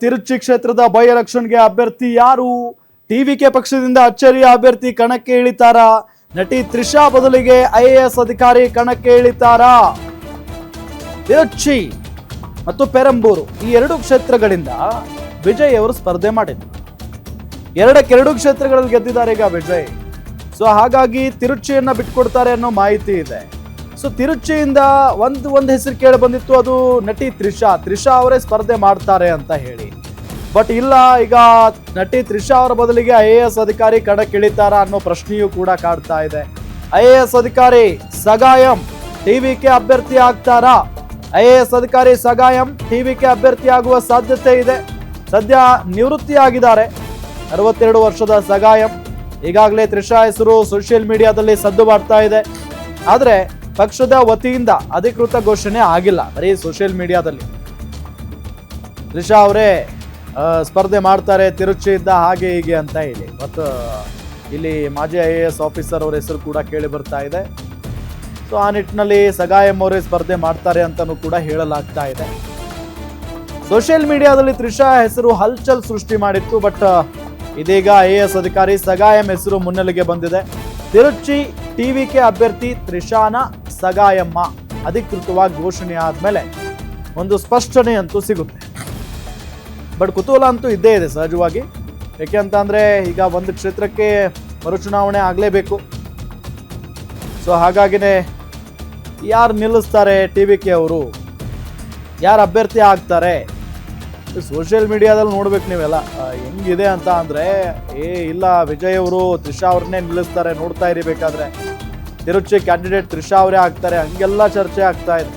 ತಿರುಚಿ ಕ್ಷೇತ್ರದ ಬೈ ಎಲೆಕ್ಷನ್ಗೆ ಅಭ್ಯರ್ಥಿ ಯಾರು? ಟಿವಿಕೆ ಪಕ್ಷದಿಂದ ಅಚ್ಚರಿಯ ಅಭ್ಯರ್ಥಿ ಕಣಕ್ಕೆ ಇಳಿತಾರಾ? ನಟಿ ತ್ರಿಷಾ ಬದಲಿಗೆ ಐಎಎಸ್ ಅಧಿಕಾರಿ ಕಣಕ್ಕೆ ಇಳಿತಾರಾ? ತಿರುಚಿ ಮತ್ತು ಪೆರಂಬೂರು ಈ ಎರಡು ಕ್ಷೇತ್ರಗಳಿಂದ ವಿಜಯ್ ಅವರು ಸ್ಪರ್ಧೆ ಮಾಡಿದ್ರು. ಎರಡಕ್ಕೆರಡು ಕ್ಷೇತ್ರಗಳಲ್ಲಿ ಗೆದ್ದಿದ್ದಾರೆ ಈಗ ವಿಜಯ್. ಸೊ ಹಾಗಾಗಿ ತಿರುಚಿಯನ್ನ ಬಿಟ್ಕೊಡ್ತಾರೆ ಅನ್ನೋ ಮಾಹಿತಿ ಇದೆ. ಸೊ ತಿರುಚಿಯಿಂದ ಒಂದು ಹೆಸರು ಕೇಳಿ ಬಂದಿತ್ತು, ಅದು ನಟಿ ತ್ರಿಷಾ ಅವರೇ ಸ್ಪರ್ಧೆ ಮಾಡ್ತಾರೆ ಅಂತ ಹೇಳಿ. ಬಟ್ ಇಲ್ಲ, ಈಗ ನಟಿ ತ್ರಿಷಾ ಅವರ ಬದಲಿಗೆ ಐಎಎಸ್ ಅಧಿಕಾರಿ ಕಣಕ್ಕಿಳಿತಾರ ಅನ್ನೋ ಪ್ರಶ್ನೆಯೂ ಕೂಡ ಕಾಡ್ತಾ ಇದೆ. ಐಎಎಸ್ ಅಧಿಕಾರಿ ಸಗಾಯಂ ಟಿವಿಕೆ ಅಭ್ಯರ್ಥಿ ಆಗ್ತಾರಾ? ಐಎಎಸ್ ಅಧಿಕಾರಿ ಸಗಾಯಂ ಟಿವಿಕೆ ಅಭ್ಯರ್ಥಿ ಆಗುವ ಸಾಧ್ಯತೆ ಇದೆ. ಸದ್ಯ ನಿವೃತ್ತಿಯಾಗಿದ್ದಾರೆ 62 ವರ್ಷದ ಸಗಾಯಂ. ಈಗಾಗಲೇ ತ್ರಿಷಾ ಹೆಸರು ಸೋಷಿಯಲ್ ಮೀಡಿಯಾದಲ್ಲಿ ಸದ್ದು ಮಾಡ್ತಾ ಇದೆ. ಆದ್ರೆ ಪಕ್ಷದ ವತಿಯಿಂದ ಅಧಿಕೃತ ಘೋಷಣೆ ಆಗಿಲ್ಲ, ಬರೀ ಸೋಷಿಯಲ್ ಮೀಡಿಯಾದಲ್ಲಿ. ತ್ರಿಷಾ ಅವರೇ ಸ್ಪರ್ಧೆ ಮಾಡ್ತಾರೆ ತಿರುಚಿಯಿಂದ ಹಾಗೆ ಹೀಗೆ ಅಂತ ಹೇಳಿ. ಮತ್ತು ಇಲ್ಲಿ ಮಾಜಿ ಐಎಎಸ್ ಆಫೀಸರ್ ಅವರ ಹೆಸರು ಕೂಡ ಕೇಳಿ ಬರ್ತಾ ಇದೆ. ಸೊ ಆ ನಿಟ್ಟಿನಲ್ಲಿ ಸಗಾಯಂ ಅವರೇ ಸ್ಪರ್ಧೆ ಮಾಡ್ತಾರೆ ಅಂತಲೂ ಕೂಡ ಹೇಳಲಾಗ್ತಾ ಇದೆ. ಸೋಷಿಯಲ್ ಮೀಡಿಯಾದಲ್ಲಿ ತ್ರಿಷಾ ಹೆಸರು ಹಲ್ಚಲ್ ಸೃಷ್ಟಿ ಮಾಡಿತ್ತು. ಬಟ್ ಇದೀಗ ಐಎಎಸ್ ಅಧಿಕಾರಿ ಸಗಾಯಂ ಹೆಸರು ಮುನ್ನೆಲೆಗೆ ಬಂದಿದೆ. ತಿರುಚಿ ಟಿವಿಕೆ ಅಭ್ಯರ್ಥಿ ತ್ರಿಷಾನ ಸಗಾಯಮ್ಮ ಅಧಿಕೃತವಾಗಿ ಘೋಷಣೆ ಆದ್ಮೇಲೆ ಒಂದು ಸ್ಪಷ್ಟನೆ ಅಂತೂ ಸಿಗುತ್ತೆ. ಬಟ್ ಕುತೂಹಲ ಅಂತೂ ಇದ್ದೇ ಇದೆ ಸಹಜವಾಗಿ. ಯಾಕೆ ಅಂತ ಅಂದ್ರೆ ಈಗ ಒಂದು ಕ್ಷೇತ್ರಕ್ಕೆ ಮರುಚುನಾವಣೆ ಆಗಲೇಬೇಕು. ಸೊ ಹಾಗಾಗಿನೇ ಯಾರು ನಿಲ್ಲಿಸ್ತಾರೆ ಟಿವಿಕೆ ಅವರು, ಯಾರು ಅಭ್ಯರ್ಥಿ ಆಗ್ತಾರೆ, ಸೋಷಿಯಲ್ ಮೀಡಿಯಾದಲ್ಲಿ ನೋಡ್ಬೇಕು ನೀವೆಲ್ಲ ಹೆಂಗಿದೆ ಅಂತ. ಅಂದ್ರೆ ಇಲ್ಲ ವಿಜಯ್ ಅವರು ತ್ರಿಷಾ ಅವ್ರನ್ನೇ ನಿಲ್ಲಿಸ್ತಾರೆ, ನೋಡ್ತಾ ಇರಿ ಬೇಕಾದ್ರೆ ತಿರುಚಿ ಕ್ಯಾಂಡಿಡೇಟ್ ತ್ರಿಷಾ ಅವರೇ ಆಗ್ತಾರೆ, ಹಂಗೆಲ್ಲ ಚರ್ಚೆ ಆಗ್ತಾ ಇದೆ.